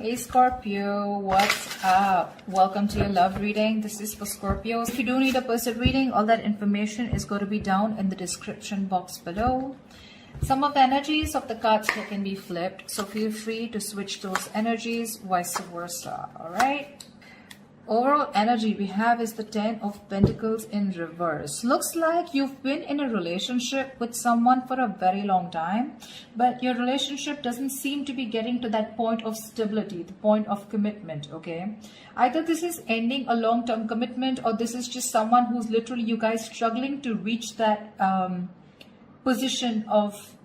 Hey Scorpio, what's up? Welcome to your love reading. This is for Scorpios. If you do need a personal reading, all that information is going to be down in the description box below. Some of the energies of the cards here can be flipped, so feel free to switch those energies, vice versa. Alright? Overall energy we have is the 10 of Pentacles in reverse. Looks like you've been in a relationship with someone for a very long time, but your relationship doesn't seem to be getting to that point of stability, the point of commitment, okay? Either this is ending a long-term commitment, or this is just someone who's literally, you guys struggling to reach that position of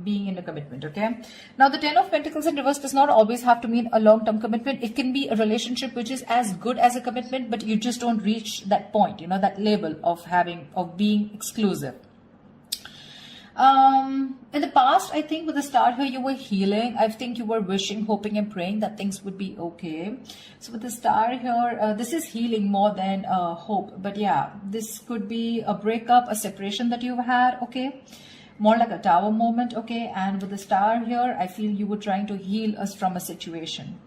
being in a commitment, okay? Now the 10 of Pentacles in reverse does not always have to mean a long-term commitment. It can be a relationship which is as good as a commitment, but you just don't reach that point, you know, that label of being exclusive. In the past, I think with the star here, you were healing. I think you were wishing, hoping and praying that things would be okay. So with the star here, this is healing more than hope. But yeah, this could be a breakup, a separation that you've had, okay? More like a tower moment, okay? And with the star here, I feel you were trying to heal us from a situation.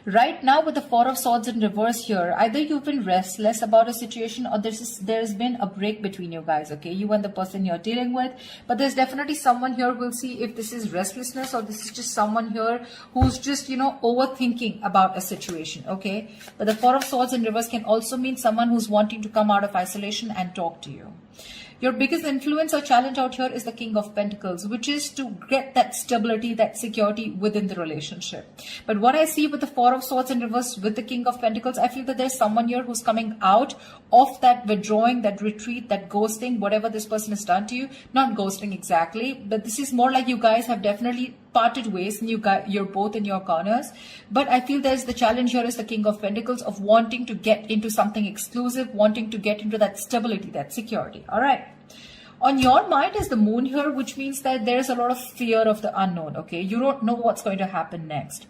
Right now with the Four of Swords in reverse here, either you've been restless about a situation, or there's been a break between you guys, okay? You and the person you're dealing with. But there's definitely someone here, we'll see if this is restlessness or this is just someone here who's just, you know, overthinking about a situation, okay? But the Four of Swords in reverse can also mean someone who's wanting to come out of isolation and talk to you. Your biggest influence or challenge out here is the King of Pentacles, which is to get that stability, that security within the relationship. But what I see with the Four of Swords in reverse with the King of Pentacles, I feel that there's someone here who's coming out of that withdrawing, that retreat, that ghosting, whatever this person has done to you. Not ghosting exactly, but this is more like you guys have definitely parted ways and you're both in your corners. But I feel there's the challenge here is the King of Pentacles of wanting to get into something exclusive, wanting to get into that stability, that security. All right. On your mind is the Moon here, which means that there's a lot of fear of the unknown, okay? You don't know what's going to happen next.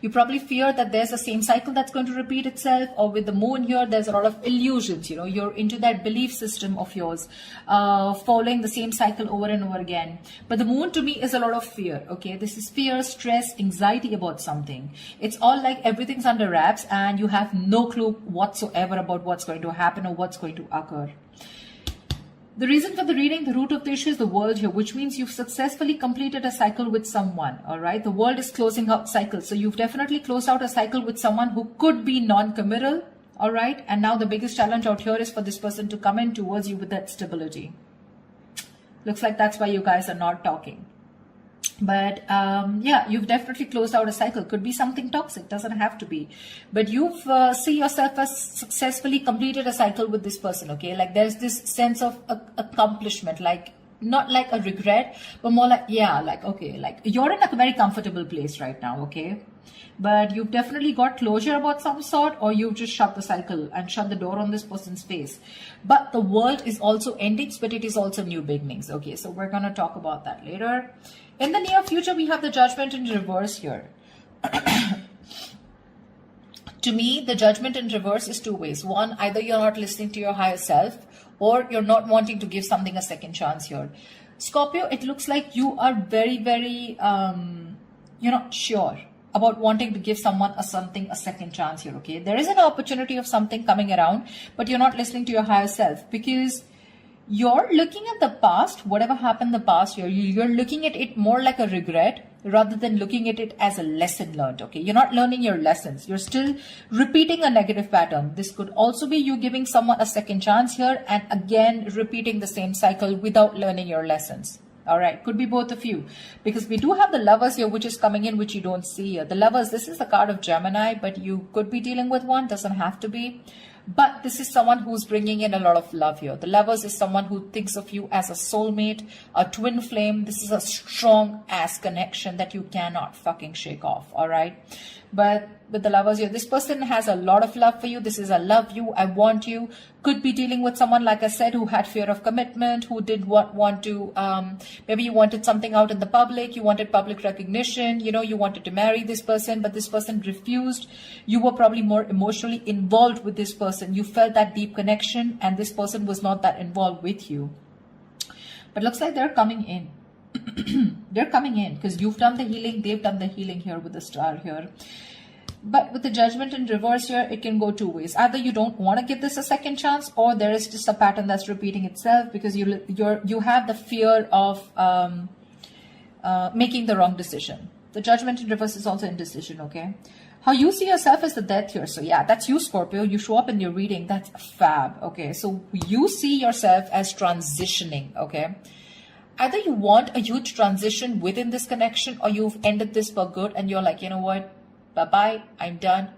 You probably fear that there's a same cycle that's going to repeat itself, or with the Moon here, there's a lot of illusions, you know, you're into that belief system of yours, following the same cycle over and over again. But the Moon to me is a lot of fear, okay? This is fear, stress, anxiety about something. It's all like everything's under wraps and you have no clue whatsoever about what's going to happen or what's going to occur. The reason for the reading, the root of the issue is the world here, which means you've successfully completed a cycle with someone, all right? The world is closing out cycles. So you've definitely closed out a cycle with someone who could be non-committal, all right? And now the biggest challenge out here is for this person to come in towards you with that stability. Looks like that's why you guys are not talking. But yeah, you've definitely closed out a cycle. Could be something toxic, doesn't have to be. But you've see yourself as successfully completed a cycle with this person, okay? Like there's this sense of accomplishment, like not like a regret, but more like, yeah, like, okay, like you're in a very comfortable place right now, okay? But you've definitely got closure about some sort, or you've just shut the cycle and shut the door on this person's face. But the world is also endings, but it is also new beginnings, okay? So we're going to talk about that later. In the near future, we have the Judgment in reverse here. To me, the Judgment in reverse is two ways. One, either you're not listening to your higher self, or you're not wanting to give something a second chance here. Scorpio, it looks like you are very, very, you're not sure about wanting to give someone a second chance here, okay? There is an opportunity of something coming around, but you're not listening to your higher self because you're looking at the past, whatever happened in the past year, you're looking at it more like a regret rather than looking at it as a lesson learned, okay? You're not learning your lessons. You're still repeating a negative pattern. This could also be you giving someone a second chance here and again repeating the same cycle without learning your lessons. All right, could be both of you, because we do have the Lovers here, which is coming in, which you don't see here. The Lovers, this is the card of Gemini, but you could be dealing with one, doesn't have to be. But this is someone who's bringing in a lot of love here. The Lovers is someone who thinks of you as a soulmate, a twin flame. This is a strong ass connection that you cannot fucking shake off, all right? But with the Lovers here, this person has a lot of love for you. This is a love you, I want you. Could be dealing with someone, like I said, who had fear of commitment, who did want to, maybe you wanted something out in the public, you wanted public recognition, you know, you wanted to marry this person, but this person refused. You were probably more emotionally involved with this person. You felt that deep connection and this person was not that involved with you. But looks like they're coming in. They're coming in because you've done the healing, they've done the healing here with the star here. But with the Judgment in reverse here, it can go two ways. Either you don't want to give this a second chance, or there is just a pattern that's repeating itself because you have the fear of making the wrong decision. The Judgment in reverse is also indecision, okay? How you see yourself is the Death here. So yeah, that's you, Scorpio. You show up in your reading. That's fab, okay? So you see yourself as transitioning, okay? Either you want a huge transition within this connection, or you've ended this for good and you're like, you know what? Bye-bye, I'm done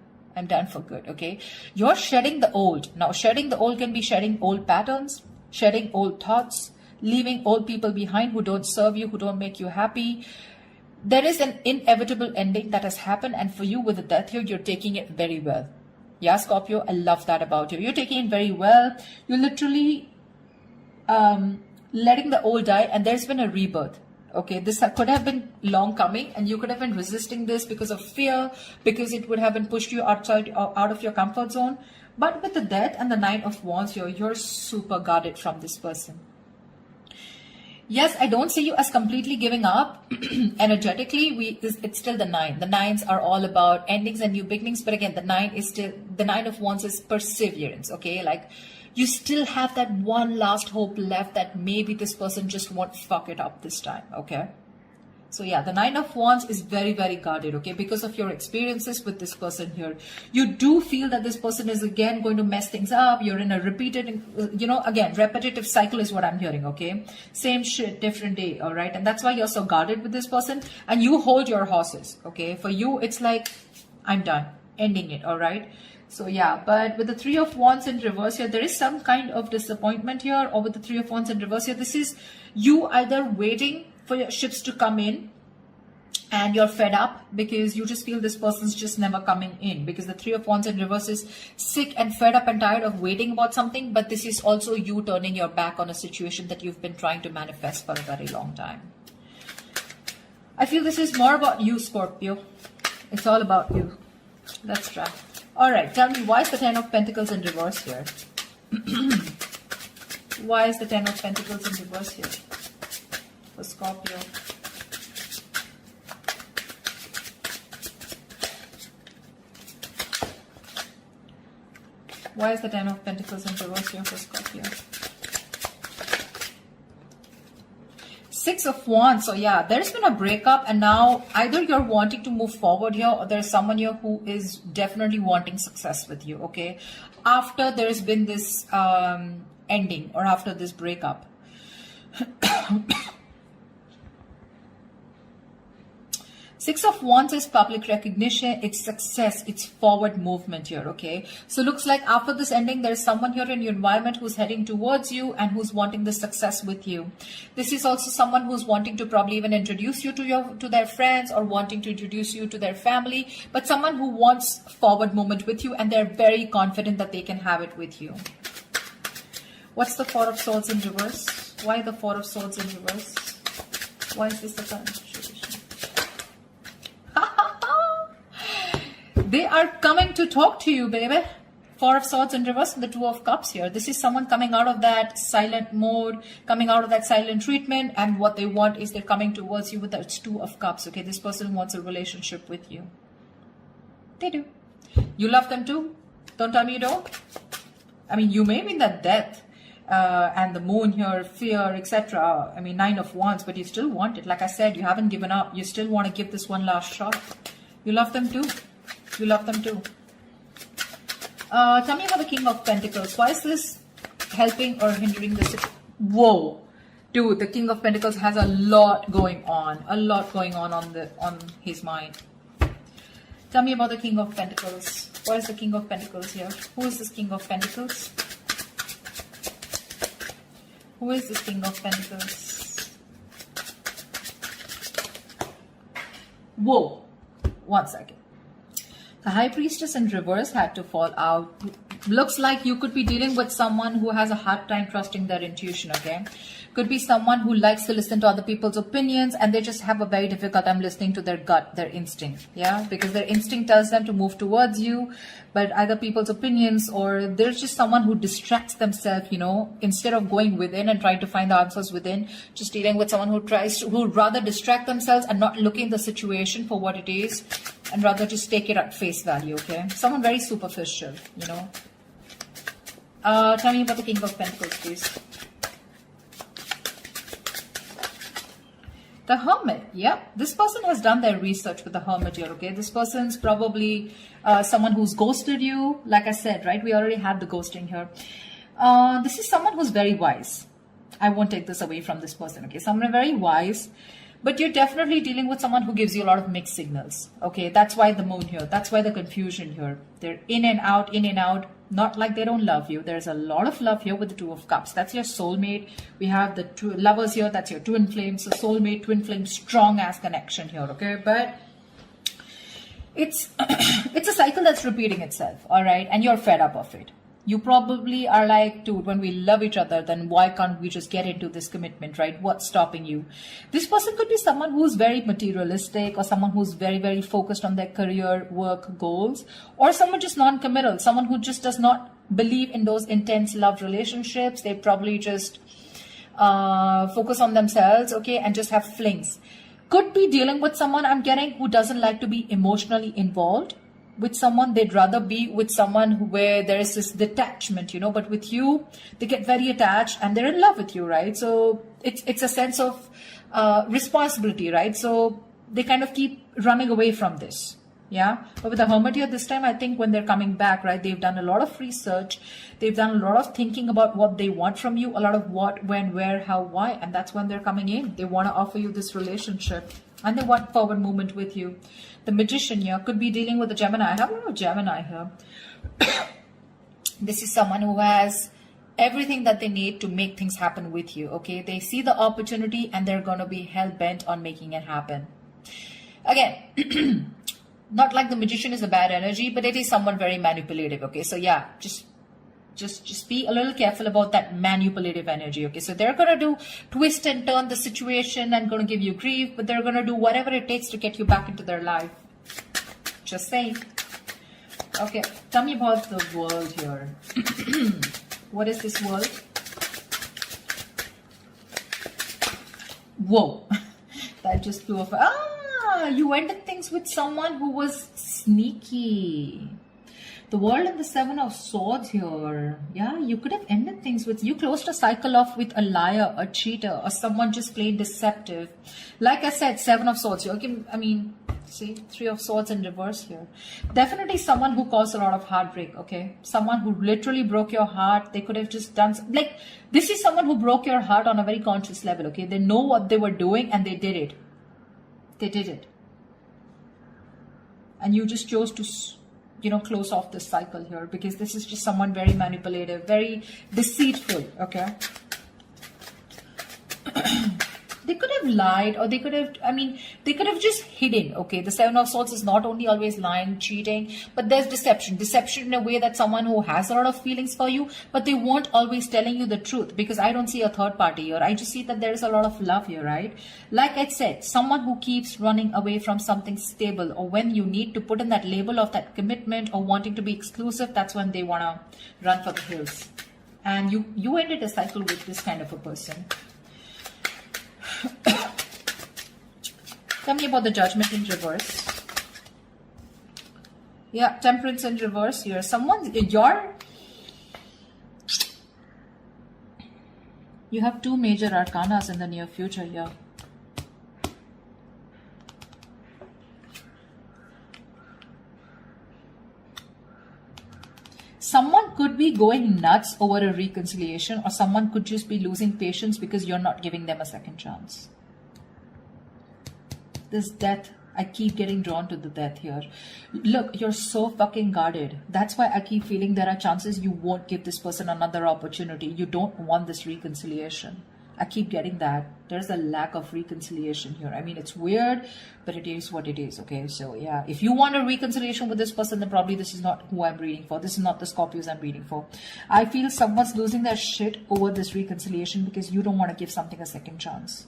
for good, okay? You're shedding the old. Now, shedding the old can be shedding old patterns, shedding old thoughts, leaving old people behind who don't serve you, who don't make you happy. There is an inevitable ending that has happened, and for you with the Death here, you're taking it very well. Yeah, Scorpio, I love that about you. You're taking it very well. You're literally letting the old die, and there's been a rebirth. Okay, this could have been long coming, and you could have been resisting this because of fear, because it would have been pushed you outside, out of your comfort zone. But with the Death and the Nine of Wands here, you're super guarded from this person. Yes, I don't see you as completely giving up. Energetically, it's still the Nine. The Nines are all about endings and new beginnings. But again, the Nine of Wands is perseverance. Okay, like you still have that one last hope left that maybe this person just won't fuck it up this time. Okay. So yeah, the Nine of Wands is very, very guarded, okay? Because of your experiences with this person here. You do feel that this person is again going to mess things up. You're in a repeated, again, repetitive cycle is what I'm hearing, okay? Same shit, different day, all right? And that's why you're so guarded with this person. And you hold your horses, okay? For you, it's like, I'm done, ending it, all right? So yeah, but with the Three of Wands in reverse here, there is some kind of disappointment here. Or with the Three of Wands in reverse here, this is you either waiting for your ships to come in and you're fed up because you just feel this person's just never coming in, because the Three of Wands in reverse is sick and fed up and tired of waiting about something. But this is also you turning your back on a situation that you've been trying to manifest for a very long time. I feel this is more about you, Scorpio. It's all about you. Let's try. All right, tell me, why is the Ten of Pentacles in reverse here? Why is the Ten of Pentacles in reverse here for Scorpio? Why is the Ten of Pentacles in reverse here for Scorpio? Six of Wands. So yeah, there's been a breakup, and now either you're wanting to move forward here, or there's someone here who is definitely wanting success with you, okay? After there's been this ending, or after this breakup. Six of Wands is public recognition, it's success, it's forward movement here, okay? So looks like after this ending, there's someone here in your environment who's heading towards you and who's wanting the success with you. This is also someone who's wanting to probably even introduce you to their friends, or wanting to introduce you to their family, but someone who wants forward movement with you, and they're very confident that they can have it with you. What's the Four of Swords in reverse? Why the Four of Swords in reverse? Why is this the current situation? They are coming to talk to you, baby. Four of Swords in reverse and the Two of Cups here. This is someone coming out of that silent mode, coming out of that silent treatment, and what they want is they're coming towards you with that Two of Cups, okay? This person wants a relationship with you. They do. You love them too. Don't tell me you don't. I mean, you may be in that Death and the Moon here, fear, etc. I mean, Nine of Wands, but you still want it. Like I said, you haven't given up. You still want to give this one last shot. You love them too. You love them too. Tell me about the King of Pentacles. Why is this helping or hindering this? Whoa. Dude, the King of Pentacles has a lot going on. A lot going on his mind. Tell me about the King of Pentacles. Why is the King of Pentacles here? Who is this King of Pentacles? Who is this King of Pentacles? Whoa. 1 second. The High Priestess in reverse had to fall out. Looks like you could be dealing with someone who has a hard time trusting their intuition, okay? Could be someone who likes to listen to other people's opinions, and they just have a very difficult time listening to their gut, their instinct. Yeah, because their instinct tells them to move towards you, but either people's opinions, or there's just someone who distracts themselves, you know, instead of going within and trying to find the answers within, just dealing with someone who would rather distract themselves and not looking at the situation for what it is, and rather just take it at face value. Okay, someone very superficial, you know. Tell me about the King of Pentacles, please. The Hermit. Yeah, this person has done their research with the Hermit here. Okay, this person's probably someone who's ghosted you. Like I said, right, we already had the ghosting here. This is someone who's very wise. I won't take this away from this person. Okay, someone very wise, but you're definitely dealing with someone who gives you a lot of mixed signals. Okay, that's why the moon here. That's why the confusion here. They're in and out, in and out. Not like they don't love you. There's a lot of love here with the Two of Cups. That's your soulmate. We have the two lovers here. That's your twin flame. So soulmate, twin flame, strong ass connection here. Okay, but it's it's a cycle that's repeating itself. All right, and you're fed up of it. You probably are like, dude, when we love each other, then why can't we just get into this commitment, right? What's stopping you? This person could be someone who's very materialistic, or someone who's very, very focused on their career, work, goals, or someone just non-committal, someone who just does not believe in those intense love relationships. They probably just focus on themselves, okay, and just have flings. Could be dealing with someone, I'm getting, who doesn't like to be emotionally involved with someone. They'd rather be with someone where there is this detachment, you know, but with you, they get very attached and they're in love with you, right? So it's a sense of responsibility, right? So they kind of keep running away from this. Yeah. But with the Hermit here this time, I think when they're coming back, right, they've done a lot of research. They've done a lot of thinking about what they want from you, a lot of what, when, where, how, why. And that's when they're coming in. They want to offer you this relationship and they want forward movement with you. The Magician here could be dealing with a Gemini. I have a lot of Gemini here. This is someone who has everything that they need to make things happen with you. Okay. They see the opportunity and they're going to be hell bent on making it happen. Again, not like the Magician is a bad energy, but it is someone very manipulative. Okay, so yeah, just be a little careful about that manipulative energy. Okay, so they're gonna do twist and turn the situation and gonna give you grief, but they're gonna do whatever it takes to get you back into their life. Just saying. Okay, tell me about the world here. What is this world? Whoa, that just flew off. You ended things with someone who was sneaky. The World and the Seven of Swords here. Yeah, you could have ended things with, you closed a cycle off with a liar, a cheater, or someone just plain deceptive. Like I said, Seven of Swords. Okay, I mean, see, Three of Swords in reverse here. Definitely someone who caused a lot of heartbreak, okay? Someone who literally broke your heart. They could have just done, like, this is someone who broke your heart on a very conscious level, okay? They know what they were doing and they did it. They did it. And you just chose to, you know, close off this cycle here because this is just someone very manipulative, very deceitful, okay? They could have lied, or they could have, I mean, they could have just hidden, okay? The Seven of Swords is not only always lying, cheating, but there's deception. Deception in a way that someone who has a lot of feelings for you, but they won't always telling you the truth, because I don't see a third party here. I just see that there is a lot of love here, right? Like I said, someone who keeps running away from something stable, or when you need to put in that label of that commitment or wanting to be exclusive, that's when they want to run for the hills. And you ended a cycle with this kind of a person. Tell me about the Judgment in reverse. Yeah, Temperance in reverse here. Someone, you have two major arcanas in the near future here. Someone could be going nuts over a reconciliation, or someone could just be losing patience because you're not giving them a second chance. This death, I keep getting drawn to the death here. Look, you're so fucking guarded. That's why I keep feeling there are chances you won't give this person another opportunity. You don't want this reconciliation. I keep getting that. There's a lack of reconciliation here. I mean, it's weird, but it is what it is, okay? So, yeah, if you want a reconciliation with this person, then probably this is not who I'm reading for. This is not the Scorpios I'm reading for. I feel someone's losing their shit over this reconciliation because you don't want to give something a second chance.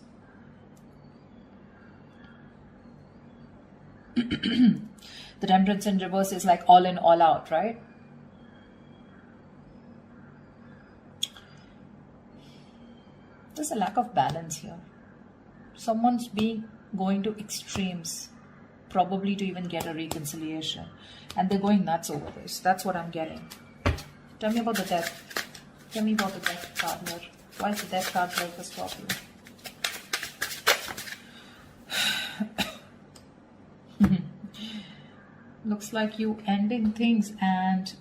The Temperance in reverse is like all in, all out, right? There's a lack of balance here. Someone's going to extremes, probably to even get a reconciliation. And they're going nuts over this. That's what I'm getting. Tell me about the death. Tell me about the death card here. Why is the death card here for Scorpio? Looks like you ending things and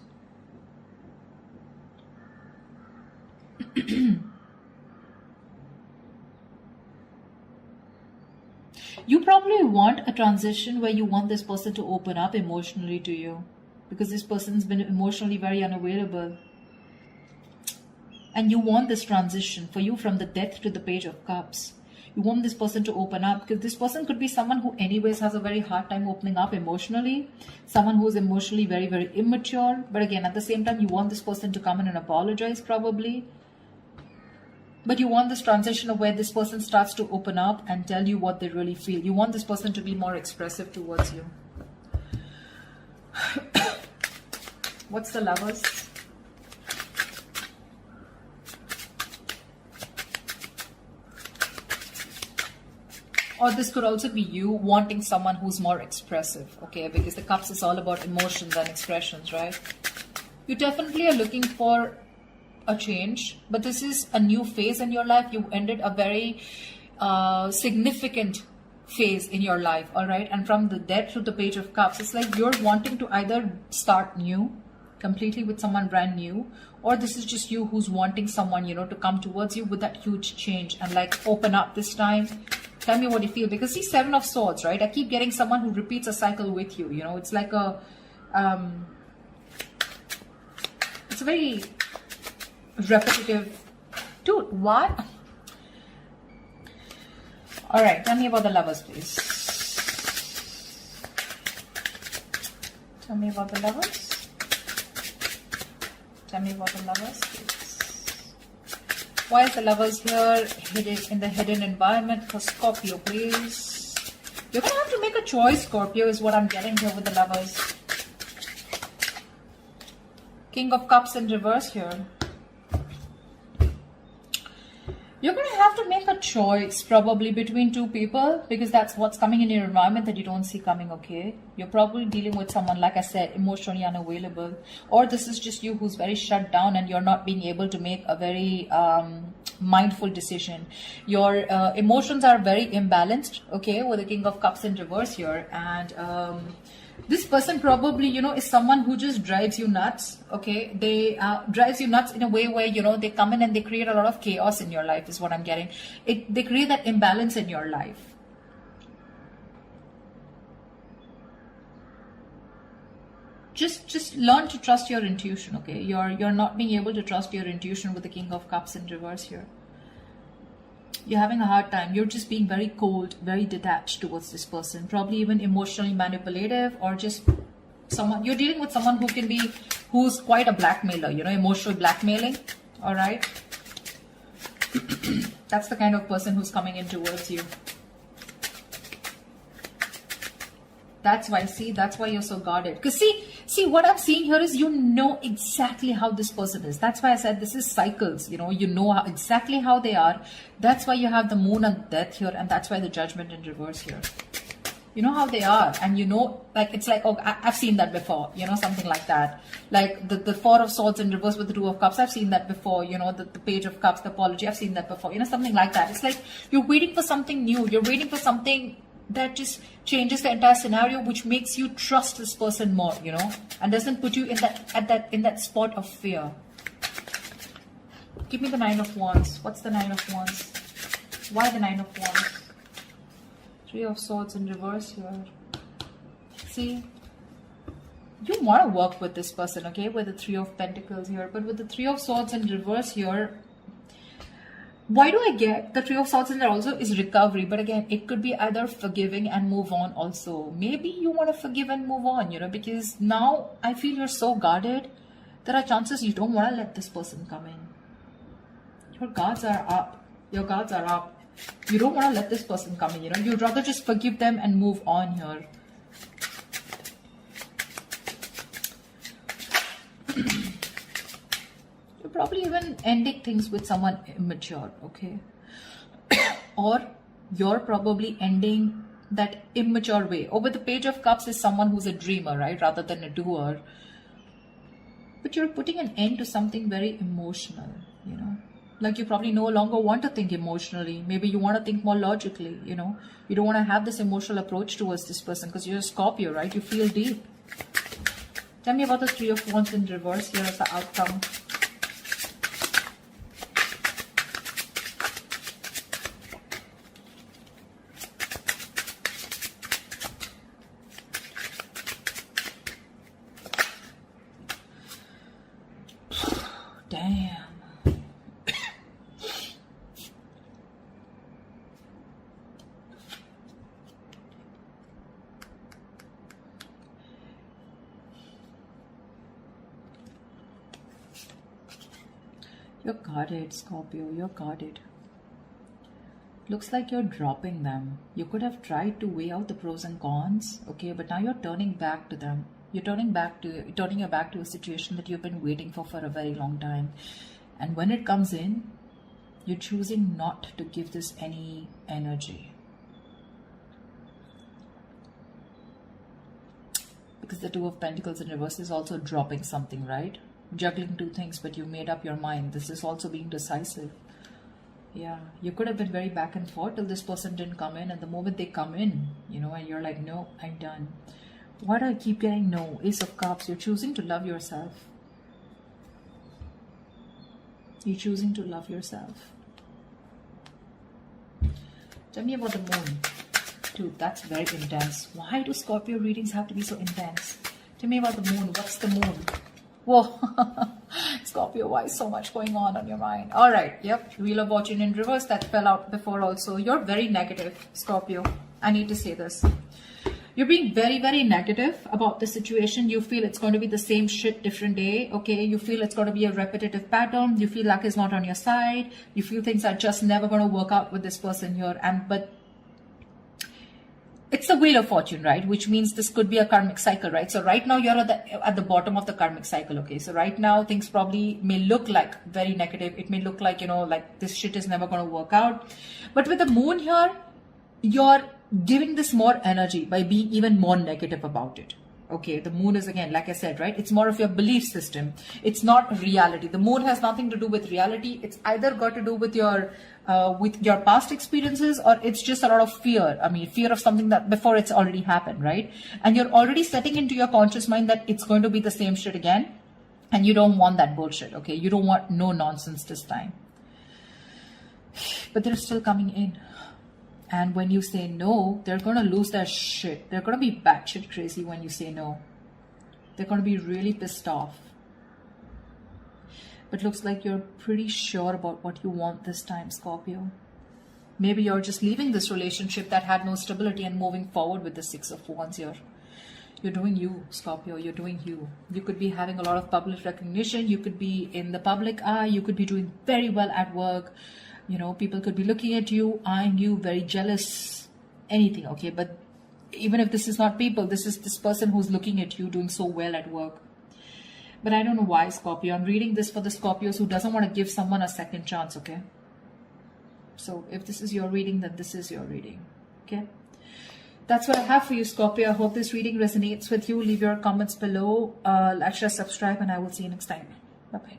you probably want a transition where you want this person to open up emotionally to you, because this person's been emotionally very unavailable. And you want this transition for you from the Death to the Page of Cups. You want this person to open up, because this person could be someone who anyways has a very hard time opening up emotionally. Someone who is emotionally very, very immature. But again, at the same time, you want this person to come in and apologize probably. But you want this transition of where this person starts to open up and tell you what they really feel. You want this person to be more expressive towards you. What's the Lovers? Or this could also be you wanting someone who's more expressive, okay? Because the Cups is all about emotions and expressions, right? You definitely are looking for a change, but this is a new phase in your life. You ended a very significant phase in your life, all right? And from the Death to the Page of Cups, it's like you're wanting to either start new, completely with someone brand new, or this is just you who's wanting someone, you know, to come towards you with that huge change and like open up this time. Tell me what you feel, because see, Seven of Swords, right? I keep getting someone who repeats a cycle with you, you know, it's like a it's a very repetitive. Dude, what? All right, tell me about the Lovers, please. Tell me about the Lovers. Tell me about the Lovers, please. Why is the Lovers here hidden in the hidden environment for Scorpio, please? You're going to have to make a choice, Scorpio, is what I'm getting here with the Lovers. King of Cups in reverse here. You're going to have to make a choice probably between two people, because that's what's coming in your environment that you don't see coming, okay? You're probably dealing with someone, like I said, emotionally unavailable. Or this is just you who's very shut down and you're not being able to make a very mindful decision. Your emotions are very imbalanced, okay, with the King of Cups in reverse here. And this person probably, you know, is someone who just drives you nuts, okay? They drives you nuts in a way where, you know, they come in and they create a lot of chaos in your life is what I'm getting. They create that imbalance in your life. Just learn to trust your intuition, okay? You're not being able to trust your intuition with the King of Cups in reverse here. You're having a hard time. You're just being very cold, very detached towards this person. Probably even emotionally manipulative, or just someone, you're dealing with someone who's quite a blackmailer, you know, emotional blackmailing. All right. That's the kind of person who's coming in towards you. That's why, see, that's why you're so guarded. Because see, what I'm seeing here is you know exactly how this person is. That's why I said this is cycles, you know exactly how they are. That's why you have the Moon and Death here, and that's why the Judgment in reverse here. You know how they are, and you know, like, it's like, oh, I've seen that before, you know, something like that. Like the Four of Swords in reverse with the Two of Cups, I've seen that before, you know, the Page of Cups, the apology, I've seen that before, you know, something like that. It's like you're waiting for something new. You're waiting for something that just changes the entire scenario, which makes you trust this person more, you know, and doesn't put you in that spot of fear. Give me the Nine of Wands. What's the Nine of Wands? Why the Nine of Wands? Three of Swords in reverse here. See, you want to work with this person, okay, with the Three of Pentacles here, but with the Three of Swords in reverse here, Why do I get the Three of Swords in there also is recovery? But again, it could be either forgiving and move on also. Maybe you want to forgive and move on, you know, because now I feel you're so guarded. There are chances you don't want to let this person come in. Your guards are up. Your guards are up. You don't want to let this person come in, you know. You'd rather just forgive them and move on here. You're probably even ending things with someone immature, okay? Or you're probably ending that immature way. Over the Page of Cups is someone who's a dreamer, right? Rather than a doer. But you're putting an end to something very emotional, you know? Like you probably no longer want to think emotionally. Maybe you want to think more logically, you know? You don't want to have this emotional approach towards this person because you're a Scorpio, right? You feel deep. Tell me about the Three of Wands in reverse here as the outcome. Damn. You're guarded, Scorpio. You're guarded. Looks like you're dropping them. You could have tried to weigh out the pros and cons, okay, but now you're turning back to them. You're turning your back to a situation that you've been waiting for a very long time. And when it comes in, you're choosing not to give this any energy. Because the Two of Pentacles in reverse is also dropping something, right? Juggling two things, but you made up your mind. This is also being decisive. Yeah, you could have been very back and forth till this person didn't come in, and the moment they come in, you know, and you're like, no, I'm done. Why do I keep getting no? Ace of Cups. You're choosing to love yourself. You're choosing to love yourself. Tell me about the moon. Dude, that's very intense. Why do Scorpio readings have to be so intense? Tell me about the moon. What's the moon? Whoa. Scorpio, why is so much going on your mind? All right. Yep. Wheel of Fortune in reverse. That fell out before also. You're very negative, Scorpio. I need to say this. You're being very, very negative about the situation. You feel it's going to be the same shit, different day. Okay. You feel it's going to be a repetitive pattern. You feel luck is not on your side. You feel things are just never going to work out with this person here. But it's the Wheel of Fortune, right? Which means this could be a karmic cycle, right? So right now you're at the bottom of the karmic cycle. Okay. So right now things probably may look like very negative. It may look like, you know, like this shit is never going to work out. But with the moon here, you're giving this more energy by being even more negative about it. Okay, the moon is, again, like I said, right? It's more of your belief system. It's not reality. The moon has nothing to do with reality. It's either got to do with your past experiences, or it's just a lot of fear. I mean, fear of something that before it's already happened, right? And you're already setting into your conscious mind that it's going to be the same shit again. And you don't want that bullshit, okay? You don't want no nonsense this time. But they're still coming in. And when you say no, they're going to lose their shit. They're going to be batshit crazy when you say no. They're going to be really pissed off. But looks like you're pretty sure about what you want this time, Scorpio. Maybe you're just leaving this relationship that had no stability and moving forward with the Six of Wands here. You're doing you, Scorpio. You're doing you. You could be having a lot of public recognition. You could be in the public eye. You could be doing very well at work. You know, people could be looking at you, eyeing you, very jealous, anything, okay? But even if this is not people, this is this person who's looking at you doing so well at work. But I don't know why, Scorpio. I'm reading this for the Scorpios who doesn't want to give someone a second chance, okay? So if this is your reading, then this is your reading, okay? That's what I have for you, Scorpio. I hope this reading resonates with you. Leave your comments below. Like, share, subscribe, and I will see you next time. Bye-bye.